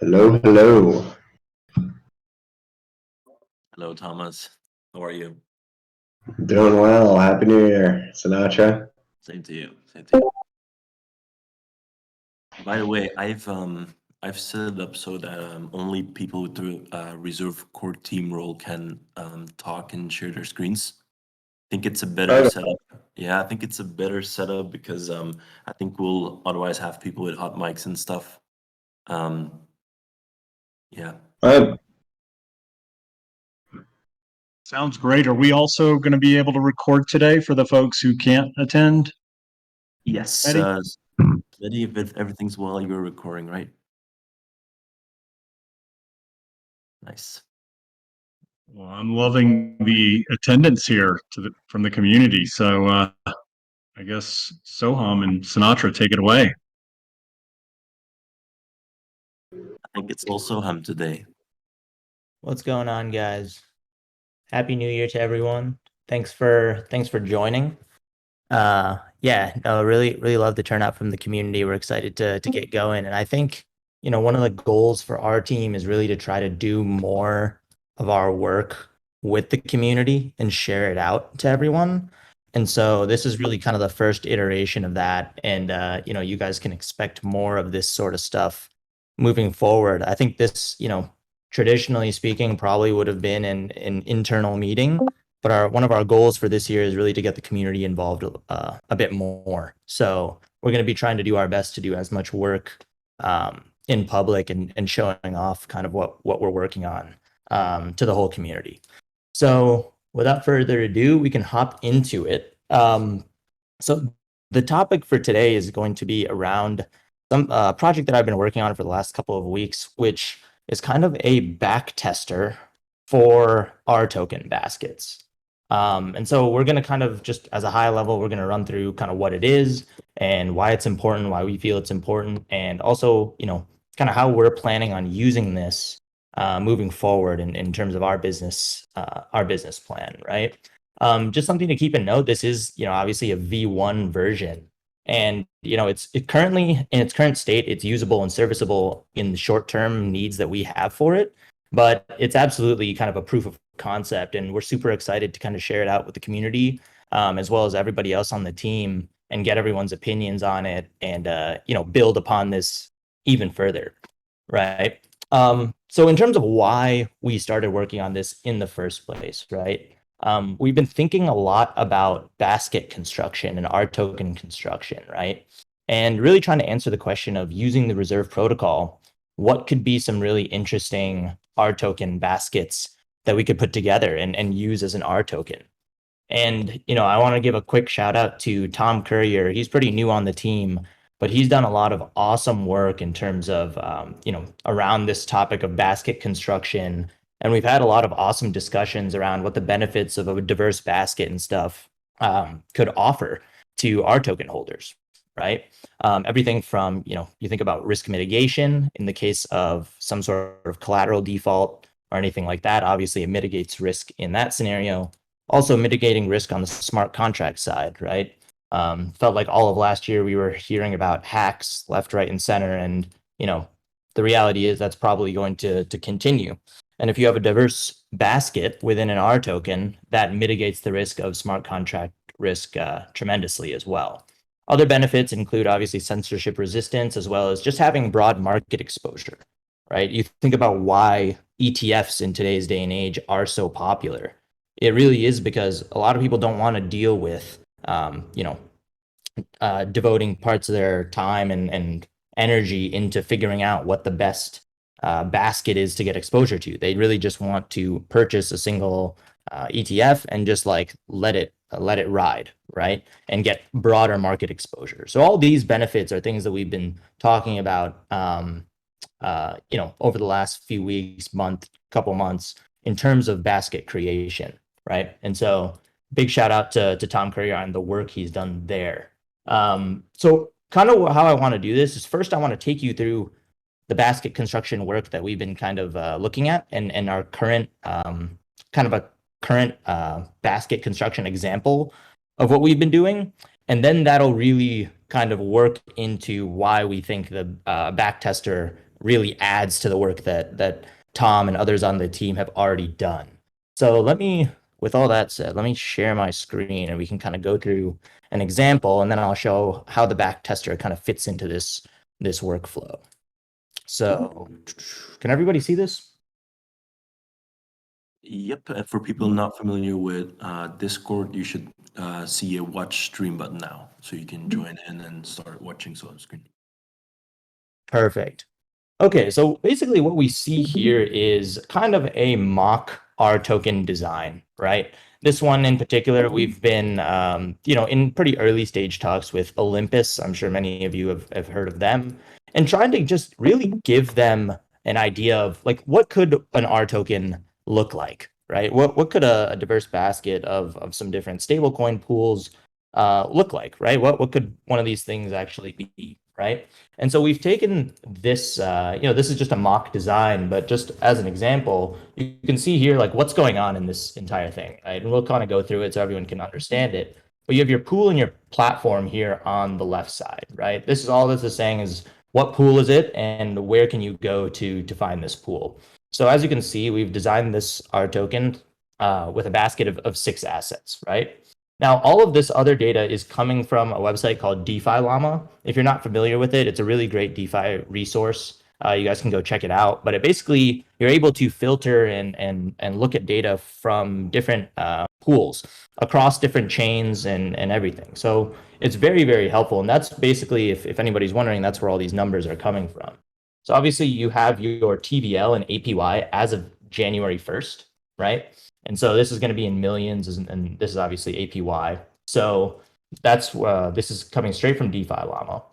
Hello, hello. Hello, Thomas. How are you? Doing well. Happy New Year, Sinatra. Same to you. Same to you. By the way, I've set it up so that only people with the reserve core team role can talk and share their screens. I think it's a better Okay. setup. Yeah, I think it's a better setup because I think we'll otherwise have people with hot mics and stuff. Um, yeah. Uh, Sounds great. Are we also going to be able to record today for the folks who can't attend, Yes. Eddie? Letty, if everything's well, you're recording, right? Nice. Well, I'm loving the attendance here from the community. So I guess Soham and Sinatra take it away. I think it's also Ham today. What's going on, guys? Happy New Year to everyone. Thanks for joining. Really love the turnout from the community. We're excited to get going. And I think, one of the goals for our team is really to try to do more of our work with the community and share it out to everyone. And so this is really kind of the first iteration of that. And you guys can expect more of this sort of stuff moving forward. I think this, traditionally speaking, probably would have been an internal meeting, but one of our goals for this year is really to get the community involved a bit more. So we're going to be trying to do our best to do as much work in public and showing off kind of what we're working on to the whole community. So without further ado, we can hop into it. So the topic for today is going to be around some project that I've been working on for the last couple of weeks, which is kind of a back tester for RToken baskets. And so we're going to kind of just as a high level, we're going to run through kind of what it is and why it's important, why we feel it's important, and also, kind of how we're planning on using this moving forward in terms of our business plan, right? Just something to keep in note. This is, obviously a V1 version. And it currently in its current state, it's usable and serviceable in the short-term needs that we have for it. But it's absolutely kind of a proof of concept, and we're super excited to kind of share it out with the community, as well as everybody else on the team, and get everyone's opinions on it, and build upon this even further, right? So in terms of why we started working on this in the first place, right? We've been thinking a lot about basket construction and RToken construction, right? And really trying to answer the question of using the reserve protocol, what could be some really interesting RToken baskets that we could put together and use as an RToken. And, I want to give a quick shout out to Tom Courier. He's pretty new on the team, but he's done a lot of awesome work in terms of, around this topic of basket construction. And we've had a lot of awesome discussions around what the benefits of a diverse basket and stuff could offer to RToken holders, right? Everything from, you think about risk mitigation in the case of some sort of collateral default or anything like that. Obviously, it mitigates risk in that scenario. Also mitigating risk on the smart contract side, right? Felt like all of last year we were hearing about hacks left, right, and center. And, the reality is that's probably going to continue. And if you have a diverse basket within an RToken, that mitigates the risk of smart contract risk tremendously as well. Other benefits include obviously censorship resistance, as well as just having broad market exposure, right? You think about why ETFs in today's day and age are so popular. It really is because a lot of people don't want to deal with, devoting parts of their time and energy into figuring out what the best basket is to get exposure to. They really just want to purchase a single ETF and just like let it ride, right? And get broader market exposure. So all these benefits are things that we've been talking about, over the last few weeks, couple months in terms of basket creation, right? And so big shout out to Tom Courier on the work he's done there. So kind of how I want to do this is first I want to take you through the basket construction work that we've been kind of looking at and our current basket construction example of what we've been doing. And then that'll really kind of work into why we think the back tester really adds to the work that Tom and others on the team have already done. So with all that said, let me share my screen and we can kind of go through an example, and then I'll show how the backtester kind of fits into this workflow. So can everybody see this? Yep. For people not familiar with Discord, you should see a watch stream button now, so you can join in and start watching Soham's screen. Perfect. Okay, so basically what we see here is kind of a mock RToken design, right? This one in particular, we've been, in pretty early stage talks with Olympus. I'm sure many of you have heard of them, and trying to just really give them an idea of like, what could an RToken look like, right? What could a diverse basket of some different stablecoin pools look like, right? What could one of these things actually be, right? And so we've taken this, this is just a mock design, but just as an example, you can see here like what's going on in this entire thing, right? And we'll kind of go through it so everyone can understand it. But you have your pool and your platform here on the left side, right? This is all this is saying is what pool is it and where can you go to find this pool? So as you can see, we've designed this RToken with a basket of 6 assets, right? Now, all of this other data is coming from a website called DeFi Llama. If you're not familiar with it, it's a really great DeFi resource. You guys can go check it out. But it basically, you're able to filter and look at data from different pools across different chains and everything. So it's very, very helpful. And that's basically, if anybody's wondering, that's where all these numbers are coming from. So obviously, you have your TVL and APY as of January 1st, right? And so this is going to be in millions, and this is obviously APY. So that's this is coming straight from DeFi Llama.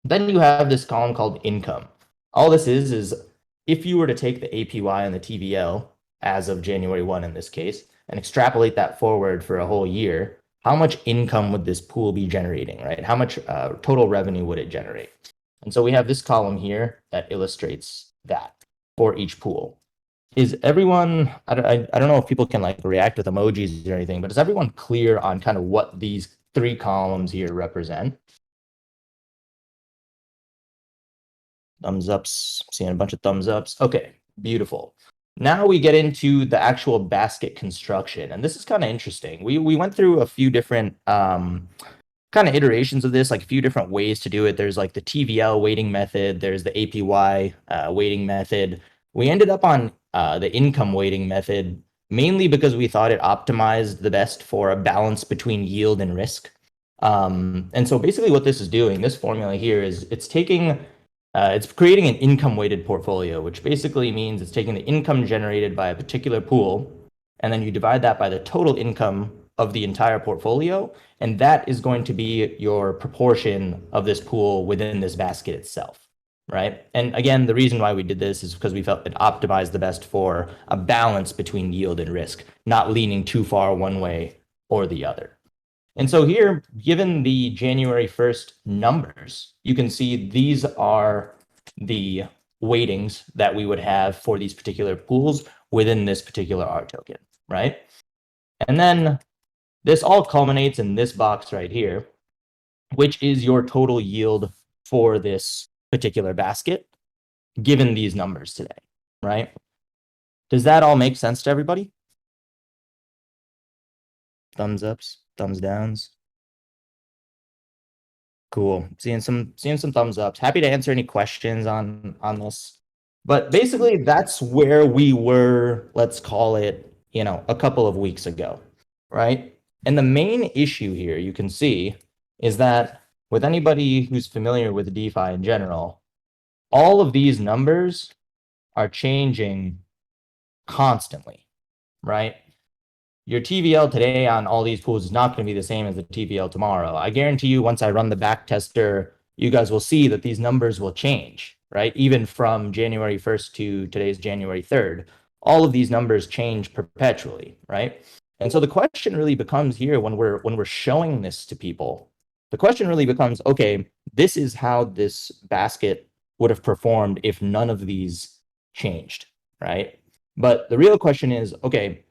Then you have this column called income. All this is if you were to take the APY and the TVL as of January 1 in this case, and extrapolate that forward for a whole year, how much income would this pool be generating, right? How much total revenue would it generate? And so we have this column here that illustrates that for each pool. Is everyone, I don't know if people can like react with emojis or anything, but is everyone clear on kind of what these 3 columns here represent? Thumbs ups, seeing a bunch of thumbs ups. Okay, beautiful. Now we get into the actual basket construction, and this is kind of interesting. We went through a few different kind of iterations of this, like a few different ways to do it. There's like the TVL weighting method, there's the APY weighting method. We ended up on the income weighting method, mainly because we thought it optimized the best for a balance between yield and risk. And so basically what this is doing, this formula here is it's taking, it's creating an income weighted portfolio, which basically means it's taking the income generated by a particular pool, and then you divide that by the total income of the entire portfolio, and that is going to be your proportion of this pool within this basket itself. Right. And again, the reason why we did this is because we felt it optimized the best for a balance between yield and risk, not leaning too far one way or the other. And so here, given the January 1st numbers, you can see these are the weightings that we would have for these particular pools within this particular RToken, right? And then this all culminates in this box right here, which is your total yield for this particular basket, given these numbers today, right? Does that all make sense to everybody? Thumbs ups, thumbs downs. Cool. Seeing some thumbs ups. Happy to answer any questions on this. But basically, that's where we were, let's call it, a couple of weeks ago, right? And the main issue here, you can see, is that with anybody who's familiar with DeFi in general, all of these numbers are changing constantly, right? Your TVL today on all these pools is not going to be the same as the TVL tomorrow. I guarantee you, once I run the backtester, you guys will see that these numbers will change, right? Even from January 1st to today's January 3rd, all of these numbers change perpetually, right? And so the question really becomes here when we're showing this to people, the question really becomes, okay, this is how this basket would have performed if none of these changed, right? But the real question is, okay,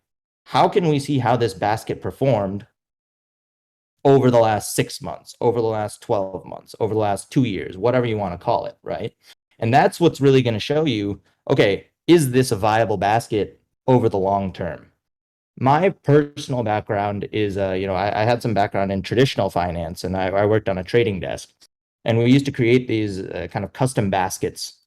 how can we see how this basket performed over the last 6 months, over the last 12 months, over the last 2 years, whatever you want to call it, right? And that's what's really going to show you, okay, is this a viable basket over the long term? My personal background is, I had some background in traditional finance, and I worked on a trading desk. And we used to create these kind of custom baskets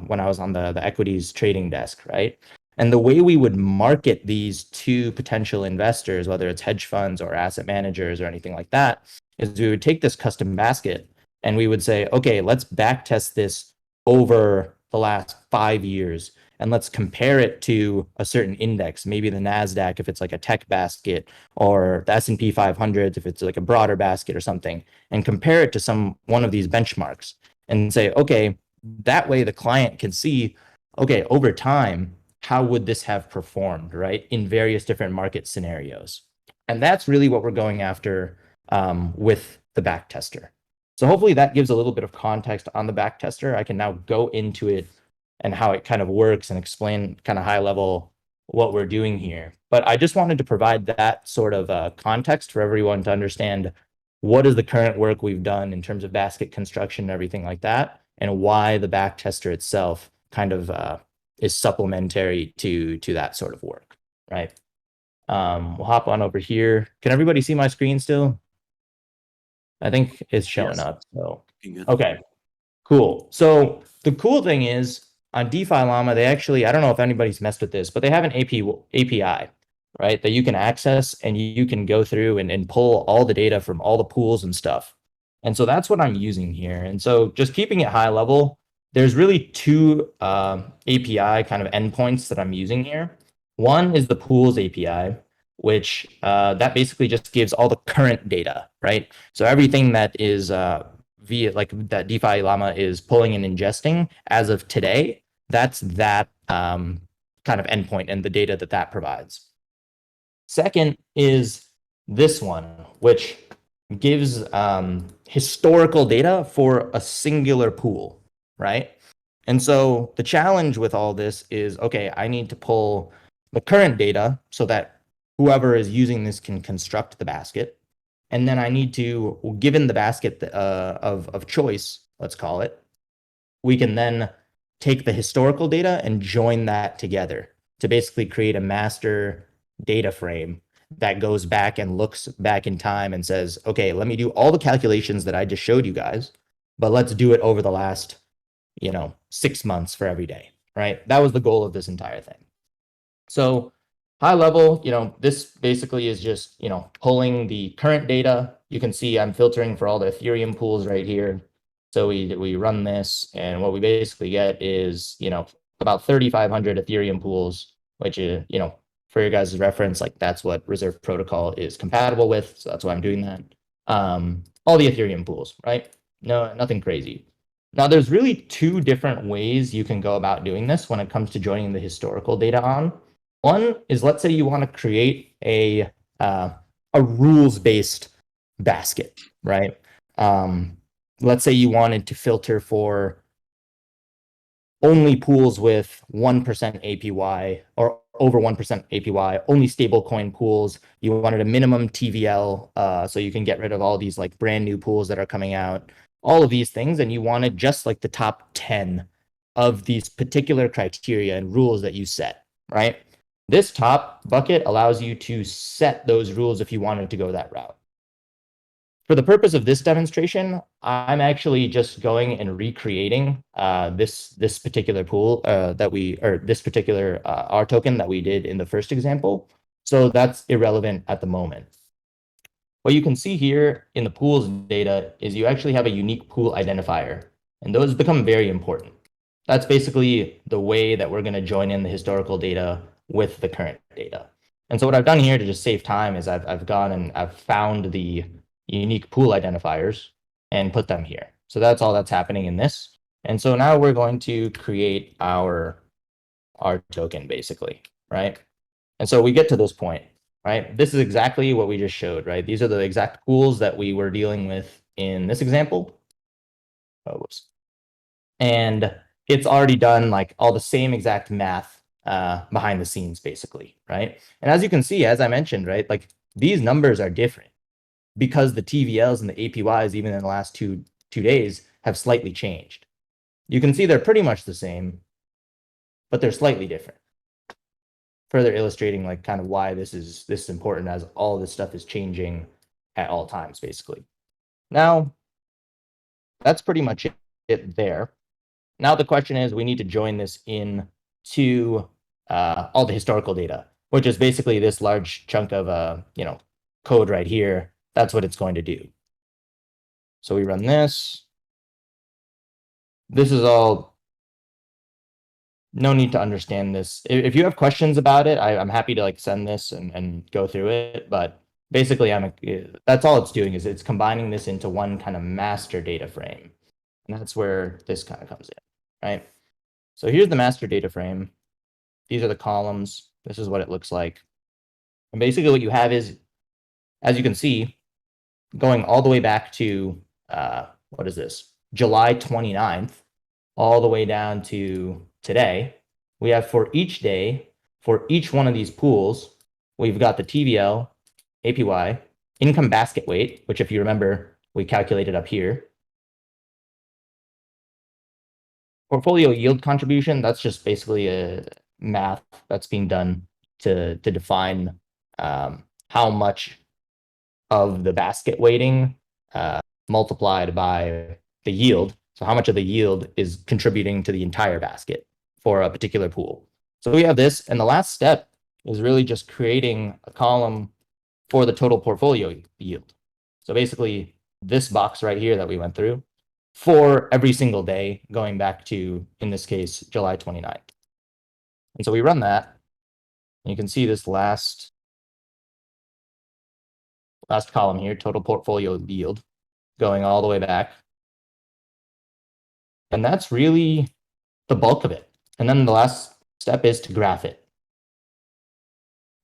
when I was on the equities trading desk, right? And the way we would market these to potential investors, whether it's hedge funds or asset managers or anything like that, is we would take this custom basket and we would say, okay, let's backtest this over the last 5 years and let's compare it to a certain index, maybe the NASDAQ if it's like a tech basket, or the S&P 500 if it's like a broader basket or something, and compare it to one of these benchmarks and say, okay, that way the client can see, okay, over time, how would this have performed, right, in various different market scenarios? And that's really what we're going after with the backtester. So hopefully that gives a little bit of context on the backtester. I can now go into it and how it kind of works and explain kind of high level what we're doing here. But I just wanted to provide that sort of context for everyone to understand what is the current work we've done in terms of basket construction and everything like that, and why the backtester itself kind of is supplementary to that sort of work, right? We'll hop on over here. Can everybody see my screen still? I think it's showing up. So okay, cool. So the cool thing is on DeFi Llama, they actually, I don't know if anybody's messed with this, but they have an API, right, that you can access and you can go through and pull all the data from all the pools and stuff. And so that's what I'm using here. And so just keeping it high level, there's really two API kind of endpoints that I'm using here. One is the pools API, which that basically just gives all the current data, right? So everything that is via like that DeFi Llama is pulling and ingesting as of today, that's that kind of endpoint and the data that provides. Second is this one, which gives historical data for a singular pool, right? And so the challenge with all this is, okay, I need to pull the current data so that whoever is using this can construct the basket. And then I need to, given the basket of choice, let's call it, we can then take the historical data and join that together to basically create a master data frame that goes back and looks back in time and says, okay, let me do all the calculations that I just showed you guys, but let's do it over the last, 6 months for every day, right? That was the goal of this entire thing. So high level, this basically is just, pulling the current data. You can see I'm filtering for all the Ethereum pools right here. So we run this, and what we basically get is, about 3,500 Ethereum pools, which is, for your guys' reference, like that's what Reserve Protocol is compatible with. So that's why I'm doing that. All the Ethereum pools, right? No, nothing crazy. Now, there's really two different ways you can go about doing this when it comes to joining the historical data on. One is, let's say you want to create a rules-based basket, right? Let's say you wanted to filter for only pools with 1% APY or over 1% APY, only stablecoin pools. You wanted a minimum TVL, so you can get rid of all these like brand new pools that are coming out, all of these things, and you wanted just like the top 10 of these particular criteria and rules that you set, right? This top bucket allows you to set those rules if you wanted to go that route. For the purpose of this demonstration, I'm actually just going and recreating this particular pool this particular RToken that we did in the first example. So that's irrelevant at the moment. What you can see here in the pools data is you actually have a unique pool identifier, and those become very important. That's basically the way that we're going to join in the historical data with the current data. And so what I've done here to just save time is I've gone and I've found the unique pool identifiers and put them here. So that's all that's happening in this. And so now we're going to create our token basically, right? And so we get to this point, right? This is exactly what we just showed, right? These are the exact pools that we were dealing with in this example. Oh, whoops. And it's already done like all the same exact math behind the scenes basically, right? And as you can see, as I mentioned, right, like these numbers are different because the TVLs and the APYs, even in the last two days, have slightly changed. you can see they're pretty much the same, but they're slightly different. Further illustrating like kind of why this is important, as all this stuff is changing at all times, basically. Now, that's pretty much it there. Now the question is, we need to join this in to all the historical data, which is basically this large chunk of code right here. That's what it's going to do. So we run this. This is all. No need to understand this. If you have questions about it, I'm happy to like send this and go through it. But basically, that's all it's doing, is it's combining this into one kind of master data frame. And that's where this kind of comes in, right? So here's the master data frame. These are the columns. This is what it looks like. And basically what you have is, as you can see, going all the way back to, what is this? July 29th, all the way down to today, we have for each day, for each one of these pools, we've got the TVL, APY, income basket weight, which if you remember, we calculated up here. Portfolio yield contribution, that's just basically a math that's being done to define how much of the basket weighting multiplied by the yield. So how much of the yield is contributing to the entire basket for a particular pool. So we have this, and the last step is really just creating a column for the total portfolio yield. So basically this box right here that we went through for every single day going back to, in this case, July 29th. And so we run that, and you can see this last column here, total portfolio yield, going all the way back. And that's really the bulk of it. And then the last step is to graph it.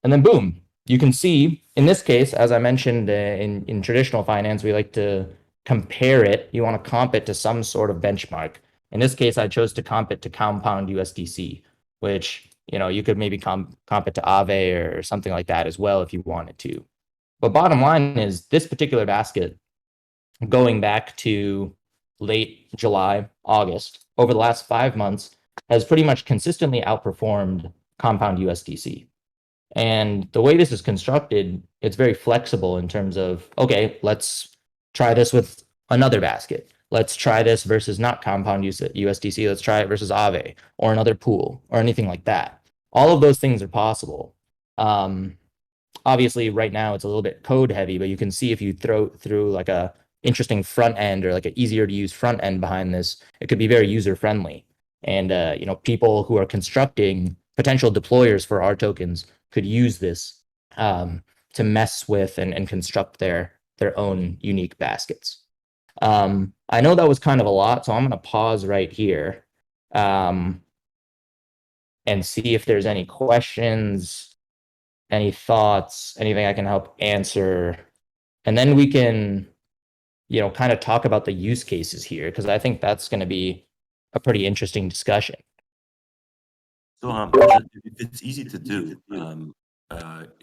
And then boom, you can see, in this case, as I mentioned in traditional finance, we like to compare it. You want to comp it to some sort of benchmark. In this case, I chose to comp it to compound USDC, which, you could maybe comp it to Aave or something like that as well if you wanted to. But bottom line is, this particular basket, going back to late July, August, over the last 5 months, has pretty much consistently outperformed compound USDC. And the way this is constructed, it's very flexible in terms of, okay, let's try this with another basket. Let's try this versus not compound USDC. Let's try it versus Aave or another pool or anything like that. All of those things are possible. Obviously, right now it's a little bit code heavy, but you can see if you throw through like a interesting front end or like an easier to use front end behind this, it could be very user friendly. And people who are constructing potential deployers for RTokens could use this to mess with and construct their own unique baskets. I know that was kind of a lot, so I'm going to pause right here and see if there's any questions, any thoughts, anything I can help answer. And then we can, kind of talk about the use cases here, because I think that's going to be a pretty interesting discussion. So if it's easy to do,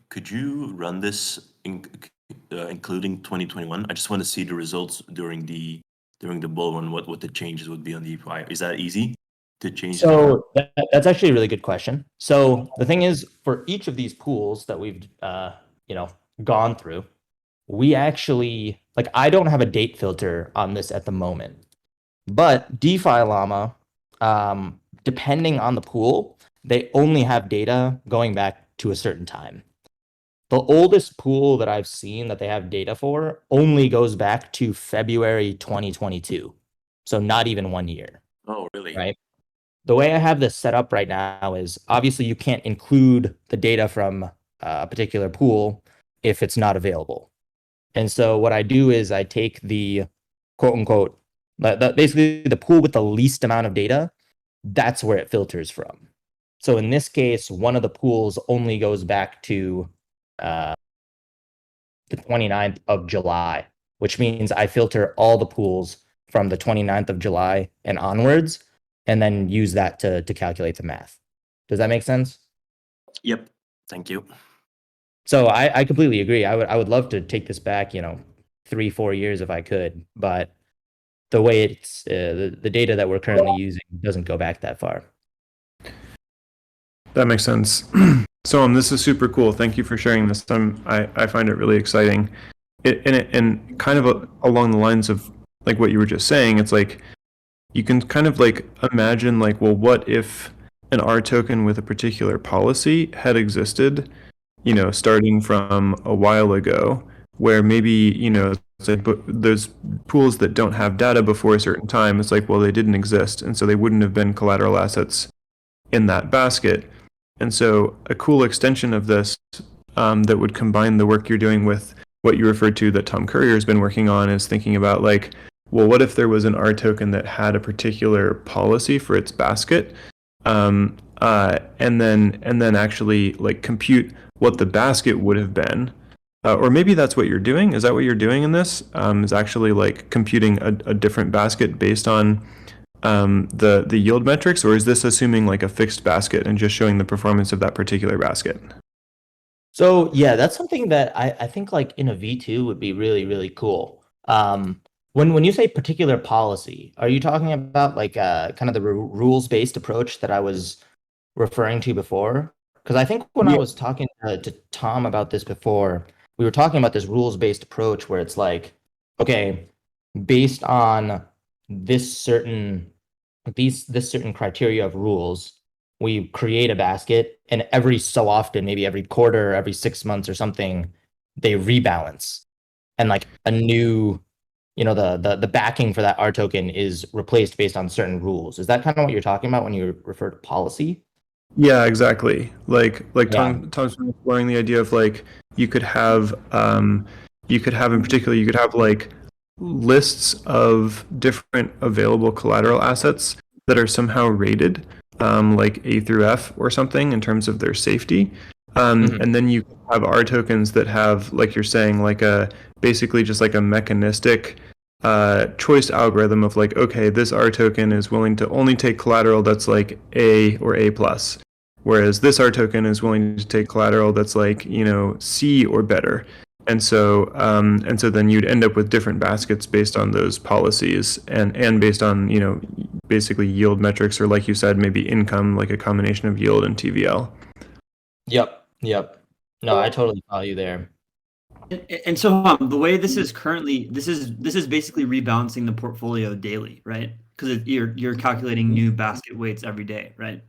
could you run this including 2021? I just want to see the results during the bull run, what the changes would be on the API. Is that easy to change? So that's actually a really good question. So the thing is, for each of these pools that we've gone through, we actually, I don't have a date filter on this at the moment, but DeFi Llama, depending on the pool, they only have data going back to a certain time. The oldest pool that I've seen that they have data for only goes back to February 2022. So not even 1 year. Oh, really? Right. The way I have this set up right now is, obviously you can't include the data from a particular pool if it's not available. And so what I do is I take the quote unquote, basically the pool with the least amount of data, that's where it filters from. So in this case, one of the pools only goes back to the 29th of July, which means I filter all the pools from the 29th of July and onwards, and then use that to calculate the math. Does that make sense? Yep. Thank you. So I completely agree. I would love to take this back, 3-4 years if I could, but the way it's the data that we're currently using doesn't go back that far. That makes sense. So this is super cool. Thank you for sharing this. I find it really exciting. And kind of along the lines of like what you were just saying, it's like you can kind of like imagine like, well, what if an R token with a particular policy had existed, starting from a while ago, where maybe, it's like, but there's pools that don't have data before a certain time. It's like, well, they didn't exist, and so they wouldn't have been collateral assets in that basket. And so a cool extension of this that would combine the work you're doing with what you referred to that Tom Courier has been working on is thinking about like, well, what if there was an R token that had a particular policy for its basket, and then actually like compute what the basket would have been, or maybe that's what you're doing. Is that what you're doing in this? Is actually like computing a different basket based on the yield metrics, or is this assuming like a fixed basket and just showing the performance of that particular basket? So yeah, that's something that I think like in a V2 would be really, really cool. When you say particular policy, are you talking about like kind of the rules-based approach that I was referring to before? Because I think when I was talking to Tom about this before, we were talking about this rules-based approach where it's like, okay, based on this certain criteria of rules, we create a basket, and every so often, maybe every quarter, every 6 months or something, they rebalance, and like a new, the backing for that R token is replaced based on certain rules. Is that kind of what you're talking about when you refer to policy? Yeah, exactly. Like Tom's been exploring the idea of like you could have in particular, you could have like lists of different available collateral assets that are somehow rated like A through F or something in terms of their safety. And then you have R tokens that have, like you're saying, like basically just like a mechanistic choice algorithm of like, okay, this R token is willing to only take collateral that's like A or A plus, whereas this R token is willing to take collateral that's like, C or better. And so then you'd end up with different baskets based on those policies and based on, basically yield metrics, or like you said, maybe income, like a combination of yield and TVL. Yep. No, I totally follow you there. And so the way this is currently, this is basically rebalancing the portfolio daily, right? Because you're calculating new basket weights every day, right?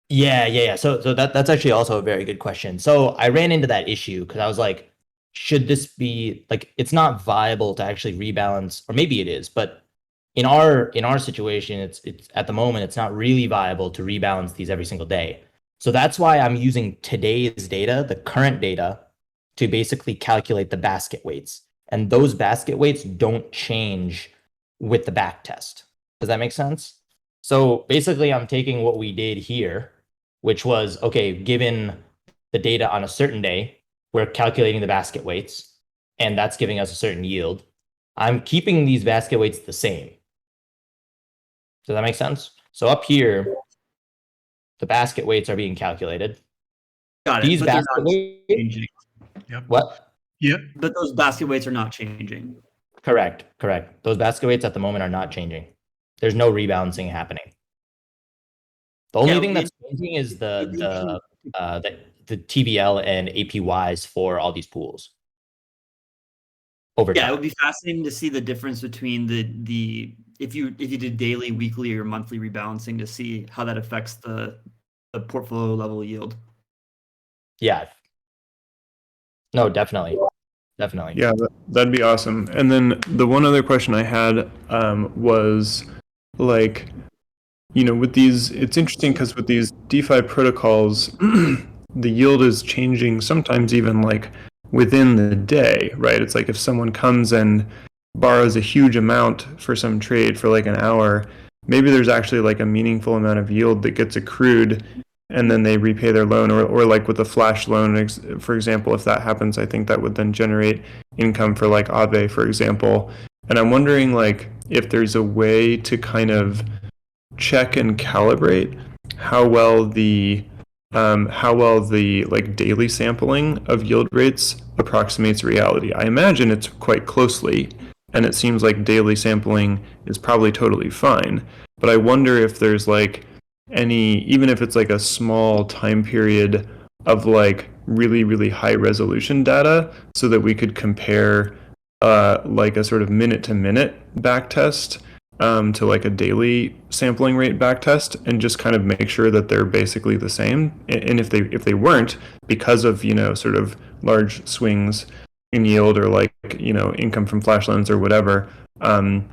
Yeah. So that's actually also a very good question. So I ran into that issue because I was like, should this be like, it's not viable to actually rebalance, or maybe it is, but in our situation, it's at the moment, it's not really viable to rebalance these every single day. So that's why I'm using today's data, the current data, to basically calculate the basket weights. And those basket weights don't change with the back test. Does that make sense? So basically I'm taking what we did here, which was, okay, given the data on a certain day, we're calculating the basket weights, and that's giving us a certain yield. I'm keeping these basket weights the same. Does that make sense? So up here, the basket weights are being calculated. Got it. These but they're basket not weights. changing. Yep. What? Yep. But those basket weights are not changing. Correct. Those basket weights at the moment are not changing. There's no rebalancing happening. The only thing that's changing is the TVL and APYs for all these pools over time. Yeah, it would be fascinating to see the difference between the if you did daily, weekly, or monthly rebalancing to see how that affects the portfolio level yield. Yeah. No, definitely. Yeah, that'd be awesome. And then the one other question I had was like, with these, it's interesting because with these DeFi protocols, the yield is changing sometimes even like within the day, right? It's like if someone comes and borrows a huge amount for some trade for like an hour, maybe there's actually like a meaningful amount of yield that gets accrued and then they repay their loan, or like with a flash loan, for example, if that happens, I think that would then generate income for like Aave, for example. And I'm wondering like if there's a way to kind of check and calibrate how well the like daily sampling of yield rates approximates reality. I imagine it's quite closely, and it seems like daily sampling is probably totally fine. But I wonder if there's like any, even if it's like a small time period of like really, really high resolution data, so that we could compare like a sort of minute to minute backtest to like a daily sampling rate backtest, and just kind of make sure that they're basically the same. And if they weren't, because of, you know, sort of large swings in yield, or like, you know, income from flash loans or whatever, then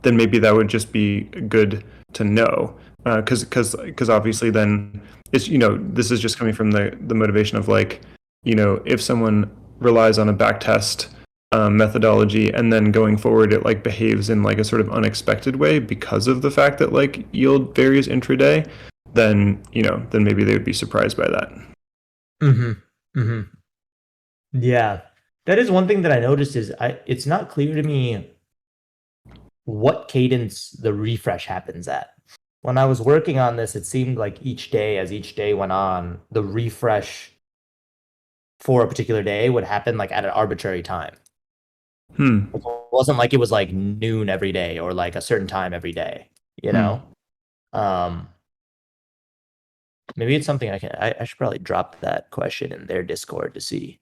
maybe that would just be good to know. Because obviously then it's, you know, this is just coming from the motivation of like, you know, if someone relies on a backtest methodology, and then going forward it like behaves in like a sort of unexpected way because of the fact that like yield varies intraday, then, you know, then maybe they would be surprised by that. Yeah, that is one thing that I noticed is it's not clear to me what cadence the refresh happens at. When I was working on this, it seemed like each day, as each day went on, the refresh for a particular day would happen like at an arbitrary time. It wasn't like it was like noon every day or like a certain time every day, you know? Maybe it's something I should probably drop that question in their Discord to see.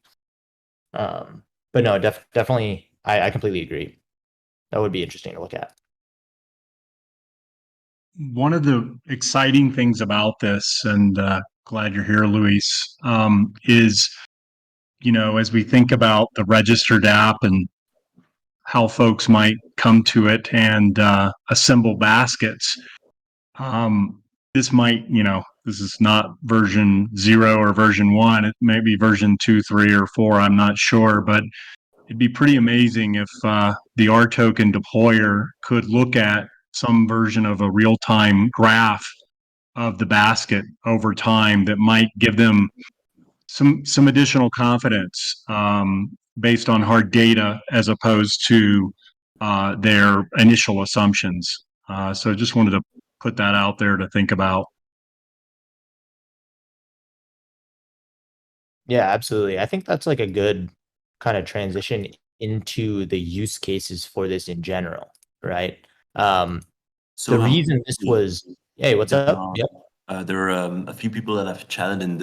But no, definitely, I completely agree. That would be interesting to look at. One of the exciting things about this, and glad you're here, Luis, is, you know, as we think about the registered app and how folks might come to it and assemble baskets, this might, you know, this is not version 0 or version 1. It may be version 2, 3, or 4. I'm not sure, but it'd be pretty amazing if the RToken deployer could look at some version of a real-time graph of the basket over time that might give them some additional confidence based on hard data, as opposed to their initial assumptions. So just wanted to put that out there to think about. Yeah, absolutely. I think that's like a good kind of transition into the use cases for this in general, right? So The reason this was, hey, what's up? Yep. There are a few people that have chatted in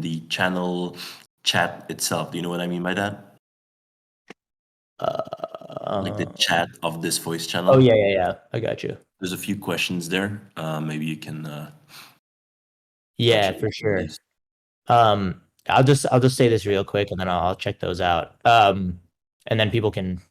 the channel chat itself. Do you know what I mean by that? Like the chat of this voice channel. Oh yeah. I got you. There's a few questions there. Maybe you can. Yeah, for sure. I'll just say this real quick, and then I'll check those out. And then people can.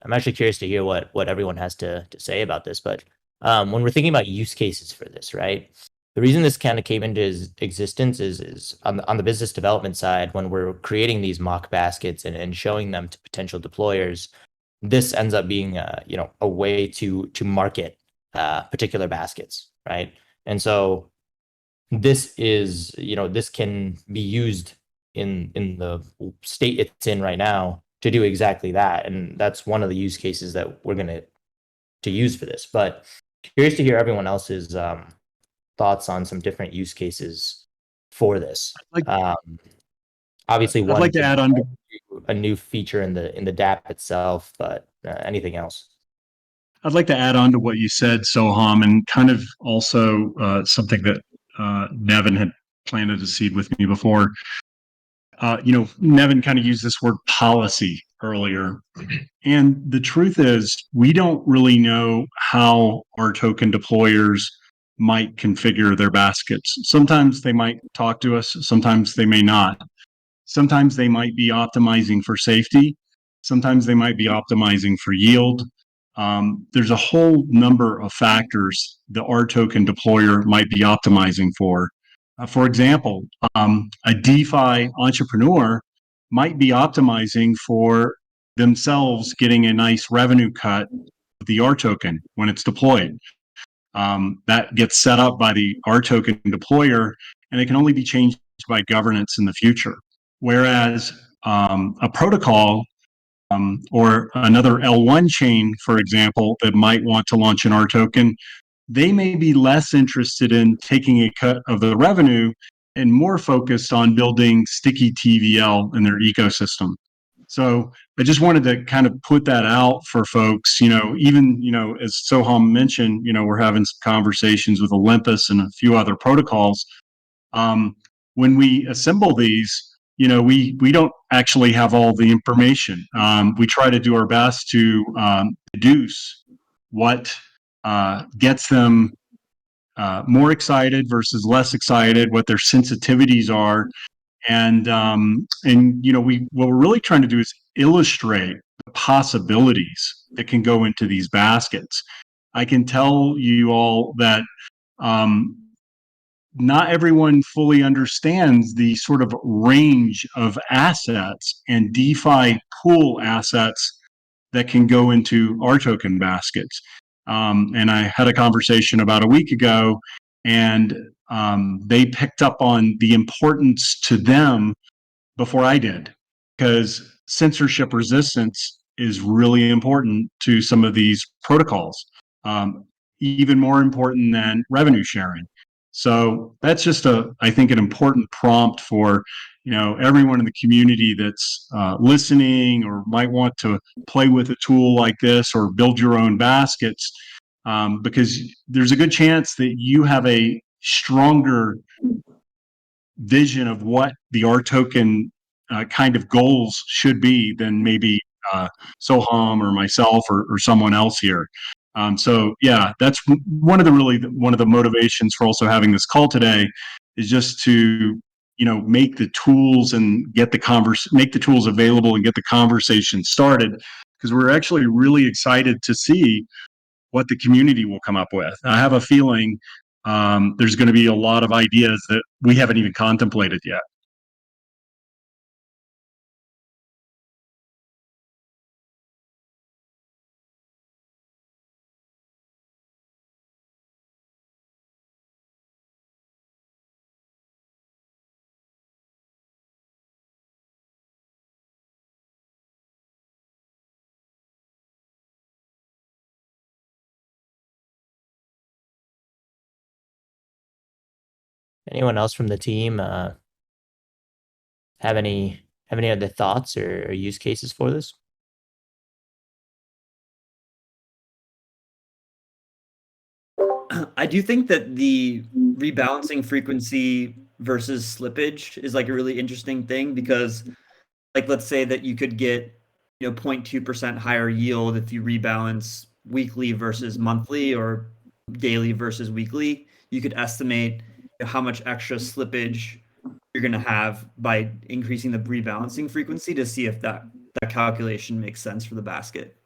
I'm actually curious to hear what everyone has to say about this. But when we're thinking about use cases for this, right? The reason this kind of came into existence is on the business development side, when we're creating these mock baskets and showing them to potential deployers, this ends up being a way to market particular baskets, right? And so this is, this can be used in the state it's in right now to do exactly that, and that's one of the use cases that we're going to use for this. But curious to hear everyone else's thoughts on some different use cases for this. Obviously, I'd like to add on a new feature in the DApp itself, but anything else? I'd like to add on to what you said, Soham, and kind of also something that Nevin had planted a seed with me before. Nevin kind of used this word policy earlier. And the truth is, we don't really know how our token deployers might configure their baskets. Sometimes they might talk to us, sometimes they may not. Sometimes they might be optimizing for safety. Sometimes they might be optimizing for yield. There's a whole number of factors the RToken deployer might be optimizing for. For example, a DeFi entrepreneur might be optimizing for themselves getting a nice revenue cut of the RToken when it's deployed. That gets set up by the RToken deployer, and it can only be changed by governance in the future. Whereas a protocol or another L1 chain, for example, that might want to launch an RToken, they may be less interested in taking a cut of the revenue and more focused on building sticky TVL in their ecosystem. So I just wanted to kind of put that out for folks, even, as Soham mentioned, we're having some conversations with Olympus and a few other protocols. When we assemble these, we don't actually have all the information. We try to do our best to deduce what gets them more excited versus less excited, what their sensitivities are. And what we're really trying to do is illustrate the possibilities that can go into these baskets. I can tell you all that not everyone fully understands the sort of range of assets and DeFi pool assets that can go into RToken baskets. And I had a conversation about a week ago, and they picked up on the importance to them before I did, because censorship resistance is really important to some of these protocols, even more important than revenue sharing. So that's just I think, an important prompt for everyone in the community that's listening or might want to play with a tool like this or build your own baskets, because there's a good chance that you have a stronger vision of what the RToken kind of goals should be than maybe Soham or myself or someone else here. So yeah, that's one of the motivations for also having this call today, is just to make the tools and make the tools available and get the conversation started, because we're actually really excited to see what the community will come up with. I have a feeling there's going to be a lot of ideas that we haven't even contemplated yet. Anyone else from the team have any other thoughts or use cases for this? I do think that the rebalancing frequency versus slippage is like a really interesting thing, because like, let's say that you could get 0.2% higher yield if you rebalance weekly versus monthly, or daily versus weekly. You could estimate how much extra slippage you're going to have by increasing the rebalancing frequency, to see if that calculation makes sense for the basket.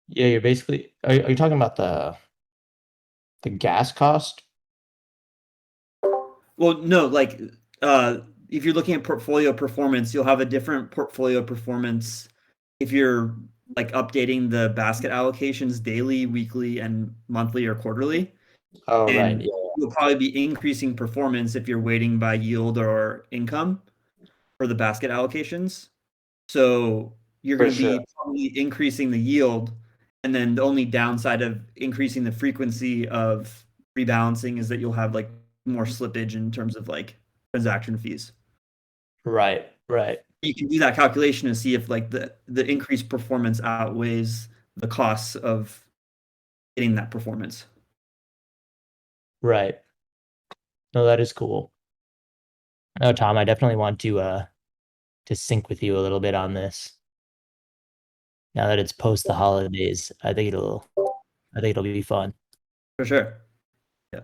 Yeah, you're basically, are you talking about the gas cost? Well, no, like if you're looking at portfolio performance, you'll have a different portfolio performance if you're like updating the basket allocations daily, weekly, and monthly or quarterly. Oh, And right. Yeah. you'll probably be increasing performance if you're weighting by yield or income for the basket allocations. So you're For going to sure. be probably increasing the yield, and then the only downside of increasing the frequency of rebalancing is that you'll have like more slippage in terms of like transaction fees. Right. You can do that calculation and see if like the increased performance outweighs the costs of getting that performance. Right. No, that is cool. No, Tom, I definitely want to sync with you a little bit on this. Now that it's post the holidays, I think it'll be fun. For sure. Yeah.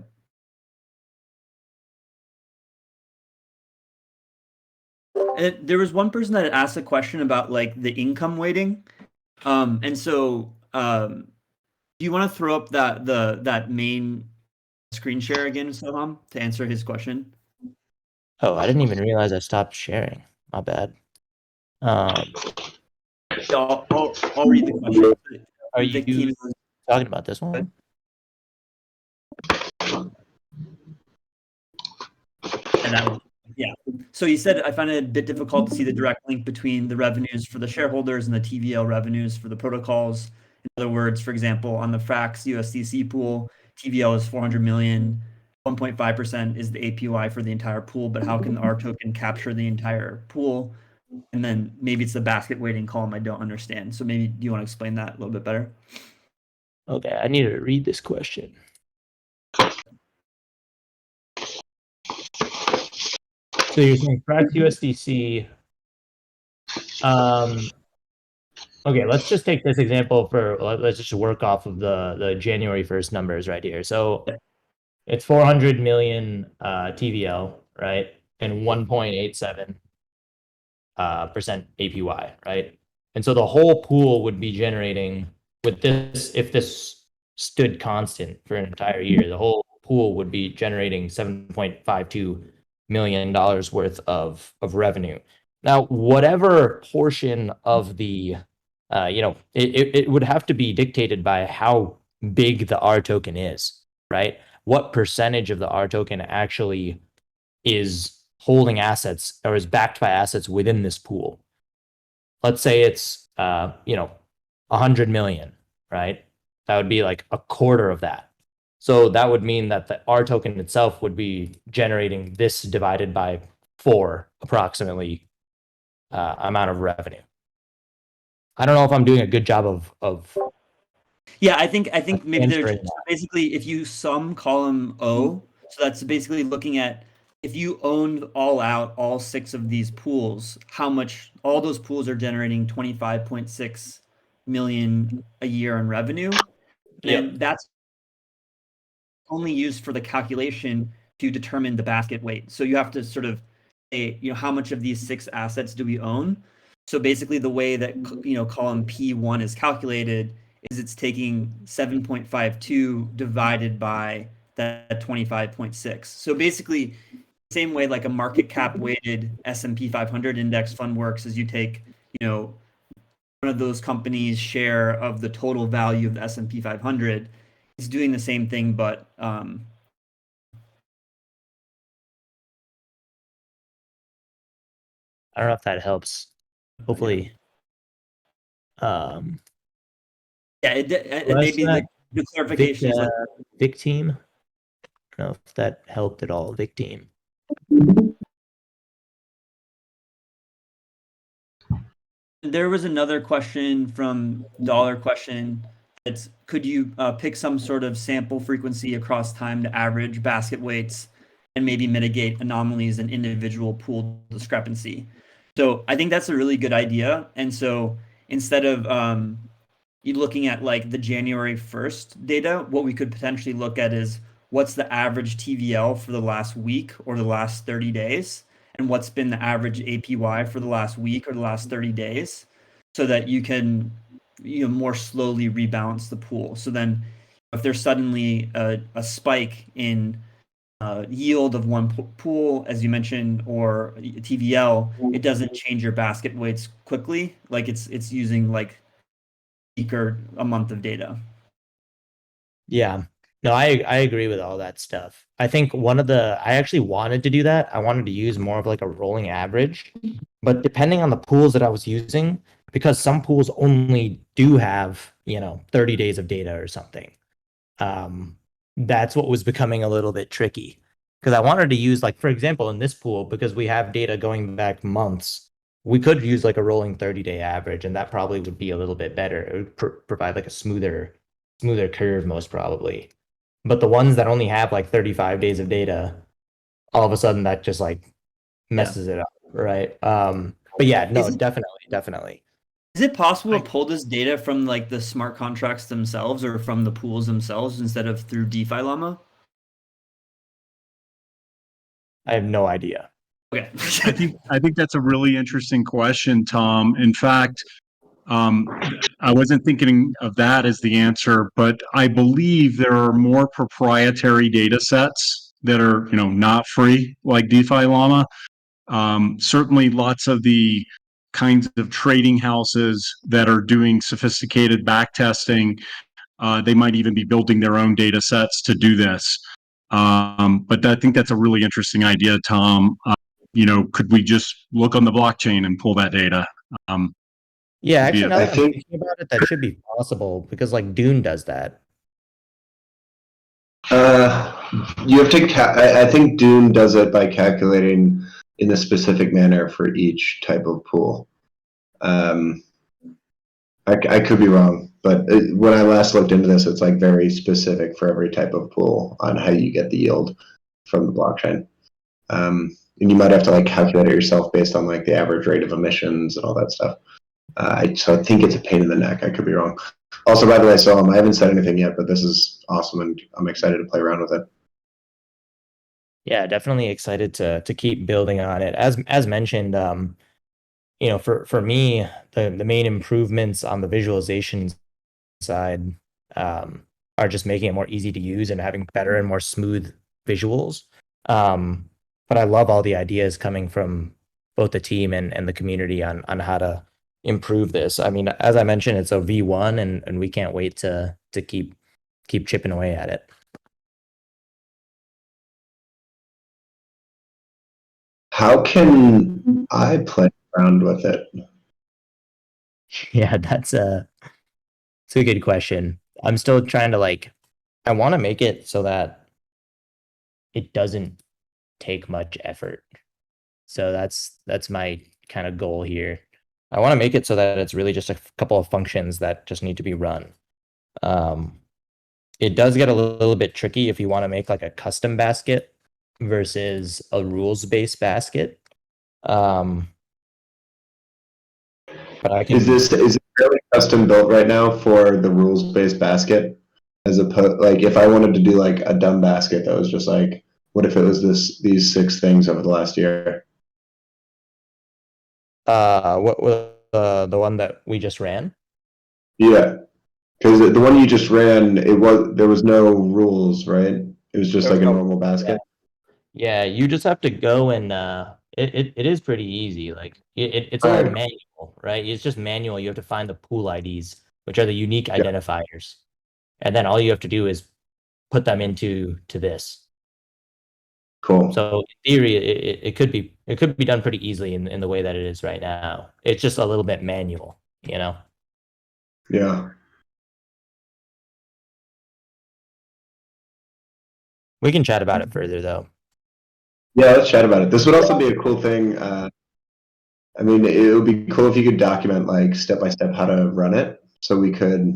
And there was one person that asked a question about like the income weighting. And so do you want to throw up that main screen share again, Soham, to answer his question? Oh, I didn't even realize I stopped sharing. My bad. Yeah, I'll read the question. Are The you team- talking about this one? And that one. Yeah. So he said, I find it a bit difficult to see the direct link between the revenues for the shareholders and the TVL revenues for the protocols. In other words, for example, on the Frax USDC pool, TVL is 400 million, 1.5% is the APY for the entire pool, but how can the RToken capture the entire pool? And then maybe it's the basket weighting column I don't understand. So maybe do you want to explain that a little bit better? Okay, I need to read this question. So you're saying Frax USDC. Okay, let's just take this example let's just work off of the January 1st numbers right here. So it's 400 million TVL, right? And 1.87% APY, right? And so the whole pool would be generating with this, if this stood constant for an entire year, the whole pool would be generating $7.52 million worth of revenue. Now, whatever portion of the, it would have to be dictated by how big the RToken is, right? What percentage of the RToken actually is holding assets or is backed by assets within this pool. Let's say it's 100 million, right? That would be like a quarter of that. So that would mean that the RToken itself would be generating this divided by 4 approximately amount of revenue. I don't know if I'm doing a good job of Yeah, I think maybe they're answering just, basically if you sum column O, so that's basically looking at if you owned all 6 of these pools, how much all those pools are generating 25.6 million a year in revenue. And that's only used for the calculation to determine the basket weight. So you have to sort of say, how much of these 6 assets do we own? So basically the way that, column P1 is calculated is it's taking 7.52 divided by that 25.6. So basically, same way like a market cap weighted S&P 500 index fund works is you take, one of those companies' share of the total value of the S&P 500. It's doing the same thing, but I don't know if that helps. Hopefully. yeah, it maybe the clarification is like Vic team. I don't know if that helped at all. Vic team. There was another question from Dollar Question. It's could you pick some sort of sample frequency across time to average basket weights and maybe mitigate anomalies in individual pool discrepancy? So I think that's a really good idea. And so instead of you looking at like the January 1st data, what we could potentially look at is what's the average TVL for the last week or the last 30 days, and what's been the average APY for the last week or the last 30 days, so that you can more slowly rebalance the pool. So then if there's suddenly a spike in yield of one pool, as you mentioned, or TVL, it doesn't change your basket weights quickly. Like it's using like a month of data. Yeah. No, I agree with all that stuff. I think I actually wanted to do that. I wanted to use more of like a rolling average, but depending on the pools that I was using, because some pools only do have, 30 days of data or something. That's what was becoming a little bit tricky, because I wanted to use, like, for example, in this pool, because we have data going back months, we could use like a rolling 30-day average, and that probably would be a little bit better. It would provide like a smoother curve most probably. But the ones that only have like 35 days of data, all of a sudden that just like messes it up, right? But yeah, no, definitely. Is it possible to pull this data from like the smart contracts themselves or from the pools themselves instead of through DeFi Llama? I have no idea. Okay. I think that's a really interesting question, Tom. In fact, I wasn't thinking of that as the answer, but I believe there are more proprietary data sets that are, not free, like DeFi Llama. Certainly lots of the kinds of trading houses that are doing sophisticated backtesting, they might even be building their own data sets to do this. But I think that's a really interesting idea, Tom. Could we just look on the blockchain and pull that data? Yeah, actually, now that I'm think- thinking about it, that should be possible, because like Dune does that. You have to. I think Dune does it by calculating in a specific manner for each type of pool. I could be wrong, but when I last looked into this, it's like very specific for every type of pool on how you get the yield from the blockchain. And you might have to like calculate it yourself based on like the average rate of emissions and all that stuff. So I think it's a pain in the neck. I could be wrong. Also, by the way, Soham, I haven't said anything yet, but this is awesome, and I'm excited to play around with it. Yeah, definitely excited to keep building on it. As mentioned, you know, for me, the main improvements on the visualization side are just making it more easy to use and having better and more smooth visuals. But I love all the ideas coming from both the team and the community on how to improve this. I mean, as I mentioned, it's a V1 and we can't wait to keep chipping away at it. How can I play around with it? Yeah, it's a good question. I'm still trying to I want to make it so that it doesn't take much effort. So that's my kind of goal here. I want to make it so that it's really just a couple of functions that just need to be run. It does get a little bit tricky if you want to make like a custom basket versus a rules-based basket. But I can. Is it fairly custom built right now for the rules-based basket? As opposed, like if I wanted to do like a dumb basket that was just like, what if it was these 6 things over the last year? What was the one that we just ran? Yeah, because the one you just ran, there was no rules, right? It was just like a normal basket. Yeah, you just have to go and it is pretty easy. Like it's all Right. manual, right? It's just manual. You have to find the pool IDs, which are the unique identifiers. And then all you have to do is put them into this. Cool. So in theory, it could be done pretty easily in the way that it is right now. It's just a little bit manual, you know. Yeah. We can chat about it further though. Yeah, let's chat about it. This would also be a cool thing. I mean, it would be cool if you could document like step by step how to run it, so that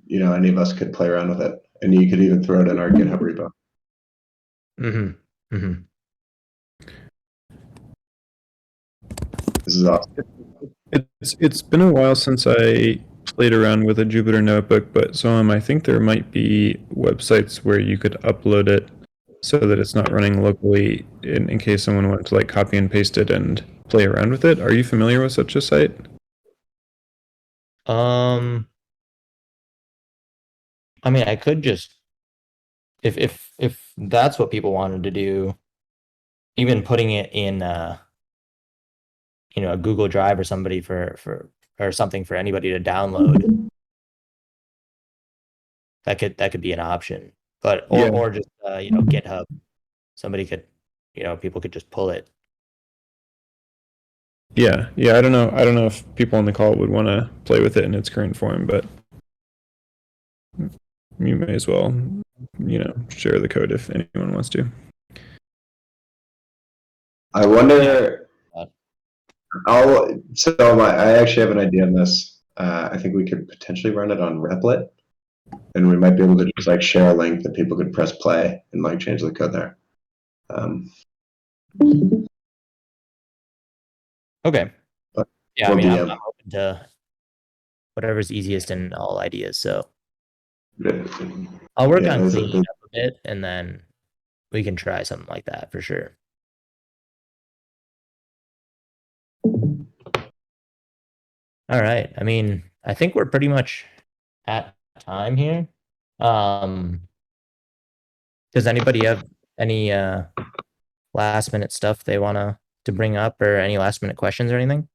any of us could play around with it, and you could even throw it in our GitHub repo. Mm-hmm. Mm-hmm. This is awesome. It's been a while since I played around with a Jupyter notebook, but Soham, I think there might be websites where you could upload it so that it's not running locally in case someone wanted to like copy and paste it and play around with it. Are you familiar with such a site? I mean, I could just if that's what people wanted to do, even putting it in a Google Drive or somebody or something for anybody to download. That could be an option. But or just GitHub. Somebody could people could just pull it. Yeah. I don't know if people on the call would want to play with it in its current form, but you may as well, share the code if anyone wants to. I wonder. I actually have an idea on this. I think we could potentially run it on Replit, and we might be able to just like share a link that people could press play and like change the code there. Okay. Yeah, I Or mean, DM. I'm open to whatever's easiest in all ideas. So I'll work on cleaning up a bit, and then we can try something like that for sure. All right. I mean, I think we're pretty much at time here. Does anybody have any last minute stuff they want to bring up, or any last minute questions or anything?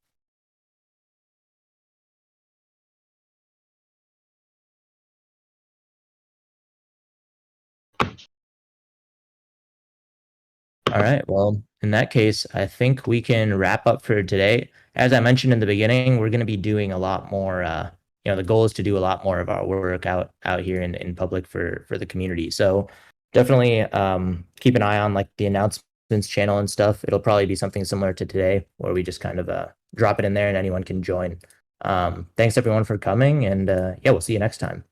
All right. Well, in that case, I think we can wrap up for today. As I mentioned in the beginning, we're going to be doing a lot more the goal is to do a lot more of our work out here in public for the community. So definitely keep an eye on like the announcements channel and stuff. It'll probably be something similar to today, where we just kind of drop it in there and anyone can join. Thanks everyone for coming, and yeah, we'll see you next time.